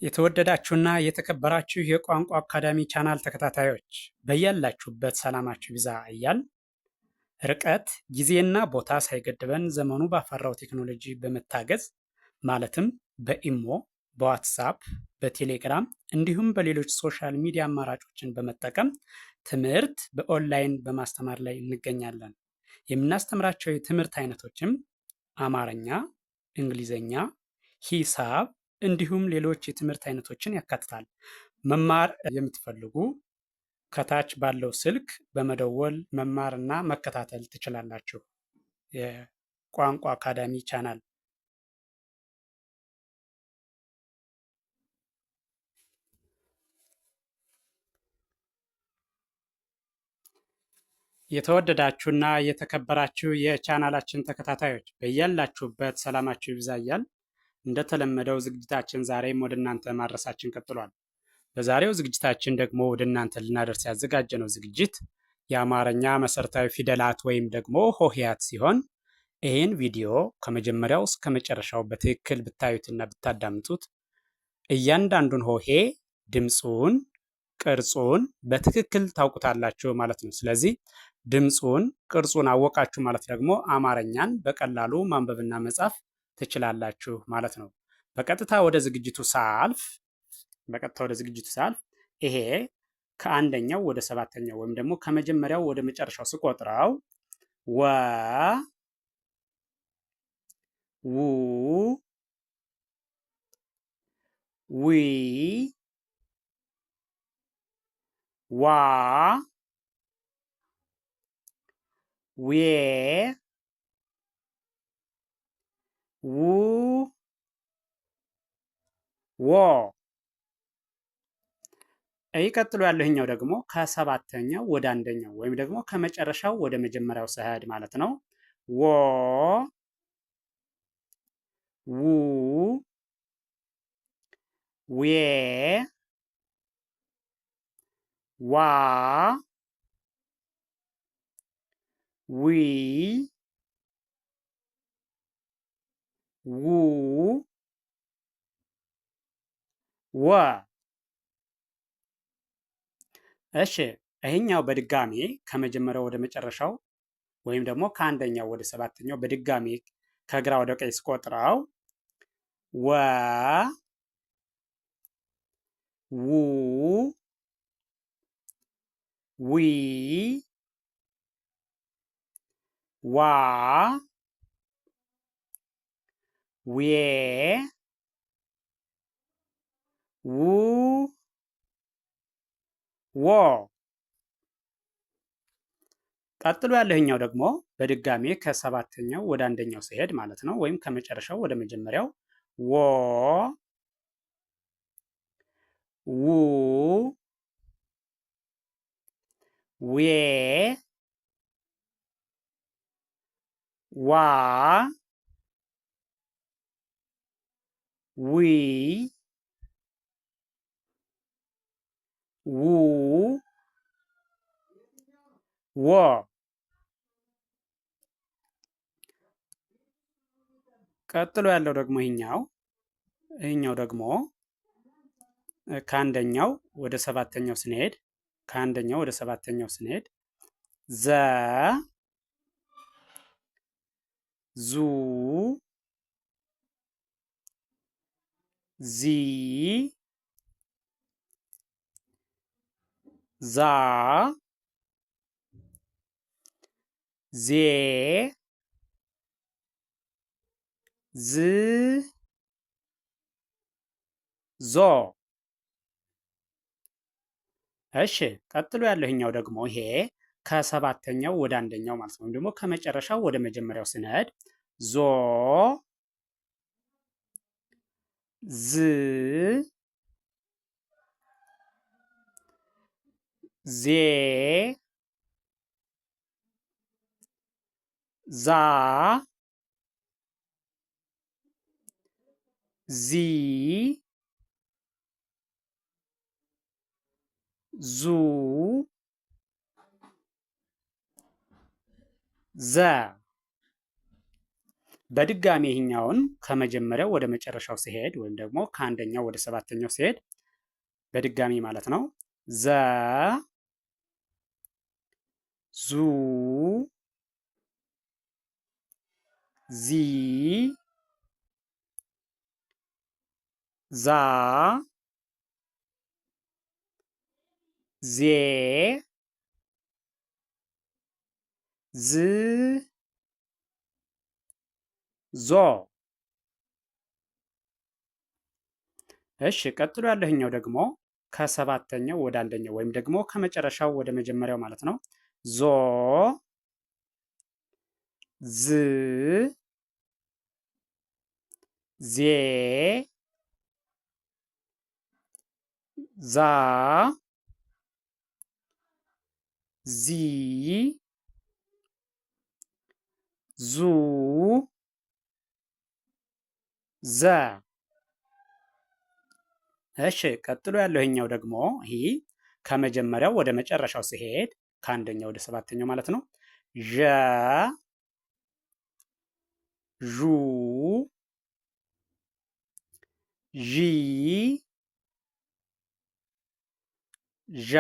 የተወደዳችሁና የተከበራችሁ የቋንቋ አካዳሚ ቻናል ተከታታዮች በያላችሁበት ሰላማችሁ ይብዛ እያል ርቀት ጊዜና ቦታ ሳይገድበን ዘመኑ ባፈራው ቴክኖሎጂ በመታገዝ ማለትም በኢሞ፣ በዋትሳፕ፣ በቴሌግራም እንዲሁም በሌሎች ሶሻል ሚዲያ አማራጮችን በመጠቀም ትምህርት በኦንላይን በማስተማር ላይ እንገኛለን። የምናስተምራቸው የትምህርት አይነቶችም አማርኛ፣ እንግሊዘኛ፣ ሂሳብ እንዲሁም ሌሎች የትምህርት አይነቶችን ያካትታል። መማር የምትፈልጉ ከታች ባለው ስልክ በመደወል መማርና መከታተል ትችላላችሁ። የቋንቋ አካዳሚ ቻናል የተወደዳችሁና የተከበራችሁ የቻናላችን ተከታታዮች በያላችሁበት ሰላማችሁ ይብዛ እያል እንደተለመደው ዝግጅታችን ዛሬም ወደ እናንተ ማድረሳችን ቀጥሏል። በዛሬው ዝግጅታችን ደግሞ ወደ እናንተ ልናደርስ ያዘጋጀነው ዝግጅት የአማርኛ መሰረታዊ ፊደላት ወይም ደግሞ ሆሄያት ሲሆን ይህን ቪዲዮ ከመጀመሪያው እስከ መጨረሻው በትክክል ብታዩትና ብታዳምጡት እያንዳንዱን ሆሄ ድምፁን፣ ቅርጹን በትክክል ታውቁታላችሁ ማለት ነው። ስለዚህ ድምፁን፣ ቅርጹን አወቃችሁ ማለት ደግሞ አማርኛን በቀላሉ ማንበብና መጻፍ ትችላላችሁ ማለት ነው። በቀጥታ ወደ ዝግጅቱ ሳልፍ ይሄ ከአንደኛው ወደ ሰባተኛው ወይም ደግሞ ከመጀመሪያው ወደ መጨረሻው ስቆጥረው ወ ው ዊ ዋ ዌ ው ዎ። ይህ ቀጥሎ ያለህኛው ደግሞ ከሰባተኛው ወደ አንደኛው ወይም ደግሞ ከመጨረሻው ወደ መጀመሪያው ሰሄድ ማለት ነው። ወ ው ዌ ዋ ዊ ው ወ። እሺ ይሄኛው በድጋሚ ከመጀመሪያው ወደ መጨረሻው ወይም ደግሞ ከአንደኛው ወደ ሰባተኛው በድጋሚ ከግራ ወደ ቀኝ ስቆጥረው ወ ው ዊ ዋ ዌ ው ዎ። ቀጥሎ ያለህኛው ደግሞ በድጋሜ ከሰባተኛው ወደ አንደኛው ሲሄድ ማለት ነው፣ ወይም ከመጨረሻው ወደ መጀመሪያው ወ ው ዌ ዋ ዊ ው ዎ። ቀጥሎ ያለው ደግሞ ይሄኛው ደግሞ ከአንደኛው ወደ ሰባተኛው ስንሄድ ዘ ዙ ዚ ዛ ዜ ዝ ዞ። እሺ ቀጥሎ ያለህኛው ደግሞ ይሄ ከሰባተኛው ወደ አንደኛው ማለት ነው፣ ወይም ደግሞ ከመጨረሻው ወደ መጀመሪያው ስንሄድ ዞ ዝ ዜ ዛ ዚ ዙ ዘ። በድጋሚ ይህኛውን ከመጀመሪያው ወደ መጨረሻው ሲሄድ ወይም ደግሞ ከአንደኛው ወደ ሰባተኛው ሲሄድ በድጋሚ ማለት ነው። ዘ ዙ ዚ ዛ ዜ ዝ ዞ። እሺ ቀጥሎ ያለህኛው ደግሞ ከሰባተኛው ወደ አንደኛው ወይም ደግሞ ከመጨረሻው ወደ መጀመሪያው ማለት ነው። ዞ ዝ ዜ ዛ ዚ ዙ ዘ። እሺ ቀጥሎ ያለው ይሄኛው ደግሞ ይሄ ከመጀመሪያው ወደ መጨረሻው ሲሄድ ከአንደኛው ወደ ሰባተኛው ማለት ነው። ዠ ዡ ዢ ዣ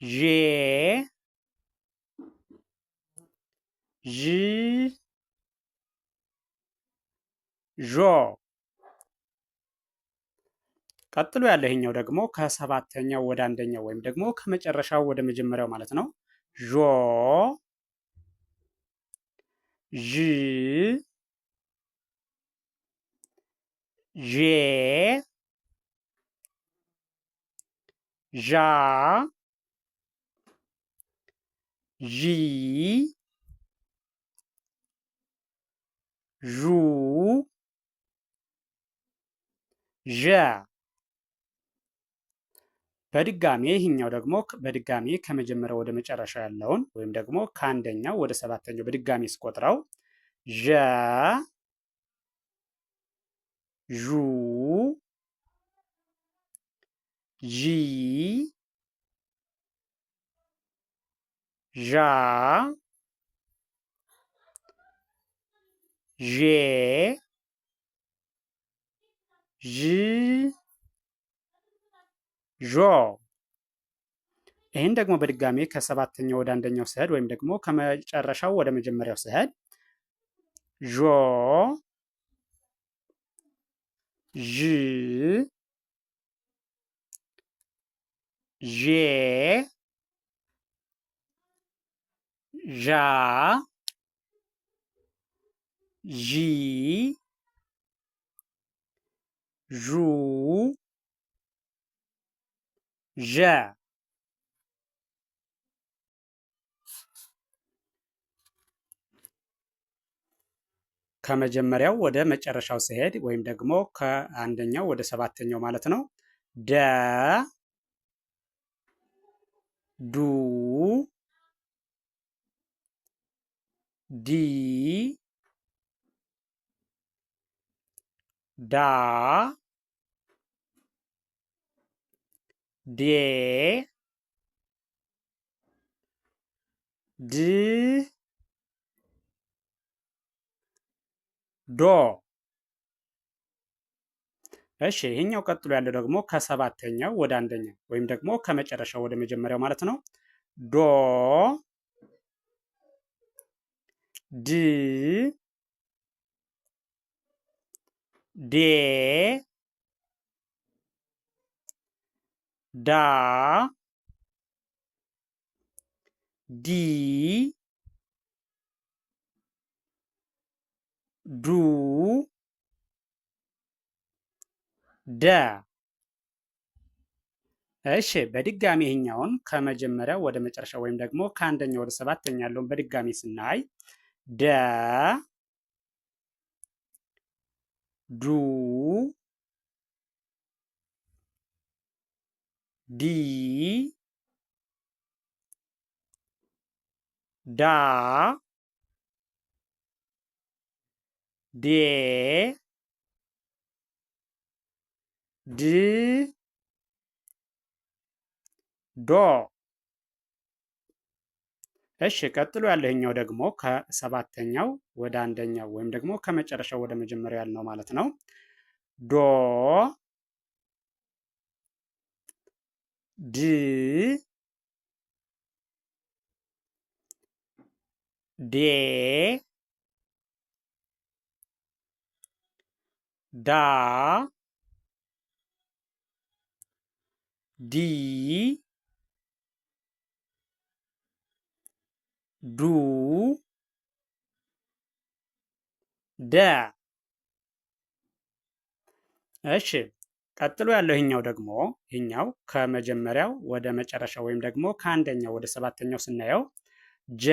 ዤ ዥ ዦ። ቀጥሎ ያለ ይሄኛው ደግሞ ከሰባተኛው ወደ አንደኛው ወይም ደግሞ ከመጨረሻው ወደ መጀመሪያው ማለት ነው። ዦ ዥ ዤ ዣ ዢ ዡ ዠ። በድጋሚ ይህኛው ደግሞ በድጋሚ ከመጀመሪያው ወደ መጨረሻ ያለውን ወይም ደግሞ ከአንደኛው ወደ ሰባተኛው በድጋሚ ስቆጥረው ዠ ዡ ዢ ዣ ዤ ዥ ዦ። ይህን ደግሞ በድጋሚ ከሰባተኛው ወደ አንደኛው ስሄድ ወይም ደግሞ ከመጨረሻው ወደ መጀመሪያው ስሄድ ዦ ዥ ዤ ዣ ዢ ዡ ዠ። ከመጀመሪያው ወደ መጨረሻው ሲሄድ ወይም ደግሞ ከአንደኛው ወደ ሰባተኛው ማለት ነው። ደ ዱ ዲ ዳ ዴ ድ ዶ። እሺ ይሄኛው ቀጥሎ ያለው ደግሞ ከሰባተኛው ወደ አንደኛው ወይም ደግሞ ከመጨረሻው ወደ መጀመሪያው ማለት ነው። ዶ ድ ዴ ዳ ዲ ዱ ደ። እሺ በድጋሚ ይሄኛውን ከመጀመሪያው ወደ መጨረሻ ወይም ደግሞ ከአንደኛው ወደ ሰባተኛ ያለውን በድጋሚ ስናይ ደ ዱ ዲ ዳ ዴ ድ ዶ። እሺ ቀጥሎ ያለኛው ደግሞ ከሰባተኛው ወደ አንደኛው ወይም ደግሞ ከመጨረሻው ወደ መጀመሪያው ያልነው ማለት ነው። ዶ ድ ዴ ዳ ዲ ዱ ደ። እሺ ቀጥሎ ያለው ይሄኛው ደግሞ ይሄኛው ከመጀመሪያው ወደ መጨረሻው ወይም ደግሞ ከአንደኛው ወደ ሰባተኛው ስናየው ጀ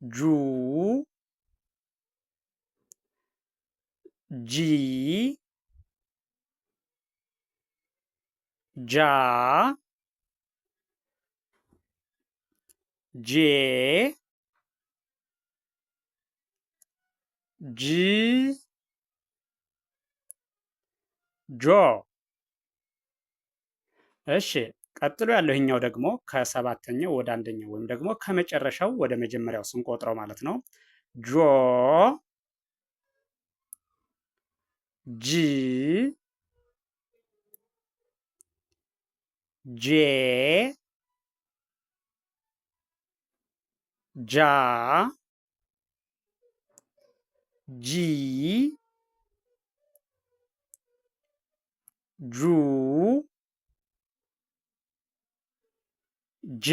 ጁ ጂ ጃ ጄ ጅ ጆ። እሺ ቀጥሎ ያለው ይሄኛው ደግሞ ከሰባተኛው ወደ አንደኛው ወይም ደግሞ ከመጨረሻው ወደ መጀመሪያው ስንቆጥረው ማለት ነው። ጆ ጂ ጄ ጃ ጂ ጁ ጀ።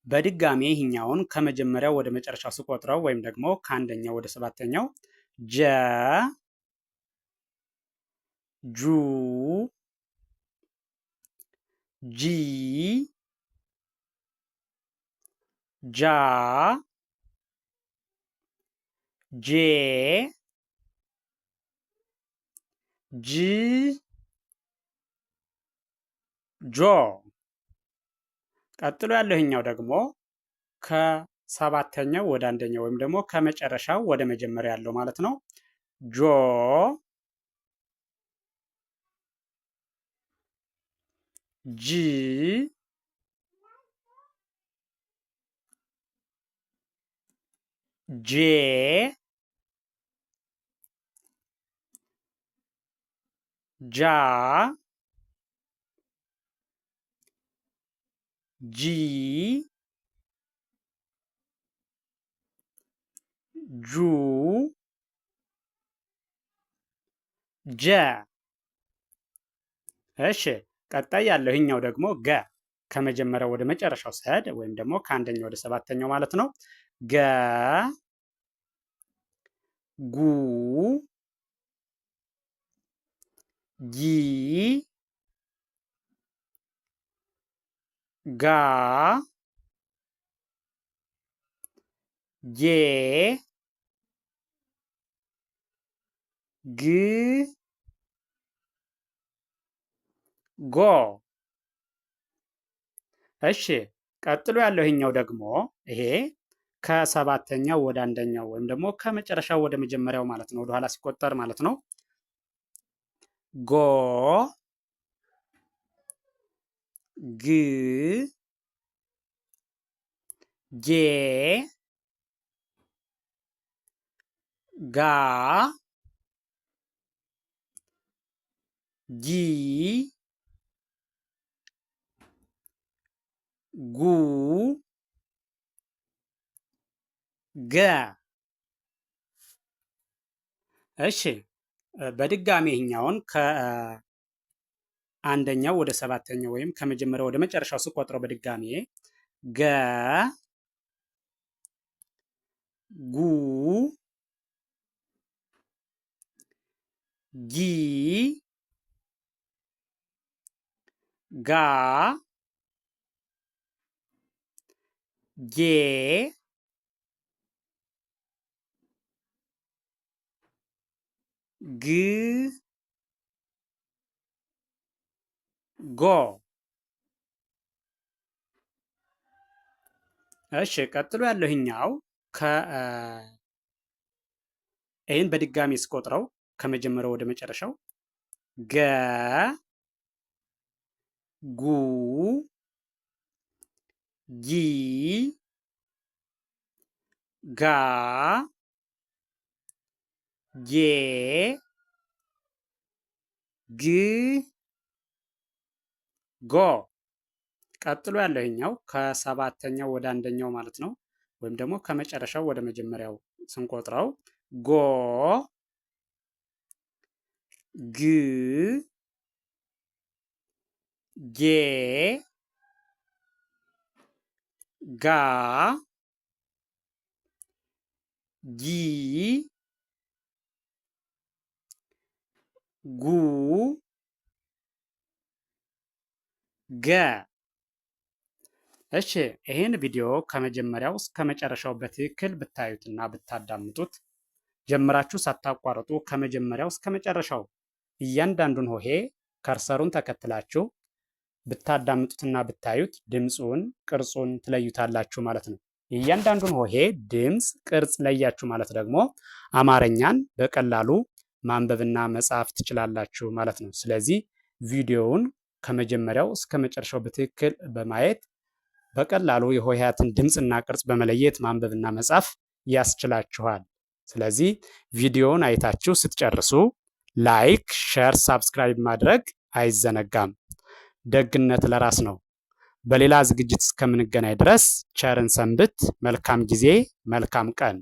በድጋሚ ይህኛውን ከመጀመሪያው ወደ መጨረሻው ስቆጥረው ወይም ደግሞ ከአንደኛው ወደ ሰባተኛው ጀ ጁ ጂ ጃ ጄ ጅ ጆ። ቀጥሎ ያለውኛው ደግሞ ከሰባተኛው ወደ አንደኛው ወይም ደግሞ ከመጨረሻው ወደ መጀመሪያ ያለው ማለት ነው። ጆ ጂ ጄ ጃ ጂ ጁ ጀ። እሺ ቀጣይ ያለው ይሄኛው ደግሞ ገ ከመጀመሪያው ወደ መጨረሻው ሰድ ወይም ደግሞ ከአንደኛው ወደ ሰባተኛው ማለት ነው። ገ ጉ ጊ ጋ ጌ ግ ጎ። እሺ ቀጥሎ ያለው ይሄኛው ደግሞ ይሄ ከሰባተኛው ወደ አንደኛው ወይም ደግሞ ከመጨረሻው ወደ መጀመሪያው ማለት ነው፣ ወደኋላ ሲቆጠር ማለት ነው። ጎ ግ ጌ ጋ ጊ ጉ ገ። እሺ በድጋሚ ይሄኛውን ከአንደኛው ወደ ሰባተኛው ወይም ከመጀመሪያው ወደ መጨረሻው ስቆጥረው በድጋሚ ገ ጉ ጊ ጋ ጌ ግ ጎ። እሺ ቀጥሎ ያለው ይሄኛው ይህን በድጋሚ ስቆጥረው ከመጀመሪያው ወደ መጨረሻው ገ ጉ ጊ ጋ ጌ ግ ጎ። ቀጥሎ ያለው ይሄኛው ከሰባተኛው ወደ አንደኛው ማለት ነው። ወይም ደግሞ ከመጨረሻው ወደ መጀመሪያው ስንቆጥረው ጎ ግ ጌ ጋ ጊ ጉ ገ። እሺ ይህን ቪዲዮ ከመጀመሪያው እስከ መጨረሻው በትክክል ብታዩትና ብታዳምጡት ጀምራችሁ ሳታቋርጡ ከመጀመሪያው እስከ መጨረሻው እያንዳንዱን ሆሄ ከርሰሩን ተከትላችሁ ብታዳምጡትና ብታዩት ድምፁን ቅርጹን ትለዩታላችሁ ማለት ነው። እያንዳንዱን ሆሄ ድምፅ ቅርጽ ለያችሁ ማለት ደግሞ አማርኛን በቀላሉ ማንበብና መጻፍ ትችላላችሁ ማለት ነው። ስለዚህ ቪዲዮውን ከመጀመሪያው እስከ መጨረሻው በትክክል በማየት በቀላሉ የሆሄያትን ድምፅና ቅርጽ በመለየት ማንበብና መጻፍ ያስችላችኋል። ስለዚህ ቪዲዮውን አይታችሁ ስትጨርሱ ላይክ፣ ሼር፣ ሳብስክራይብ ማድረግ አይዘነጋም። ደግነት ለራስ ነው። በሌላ ዝግጅት እስከምንገናኝ ድረስ ቸርን ሰንብት። መልካም ጊዜ፣ መልካም ቀን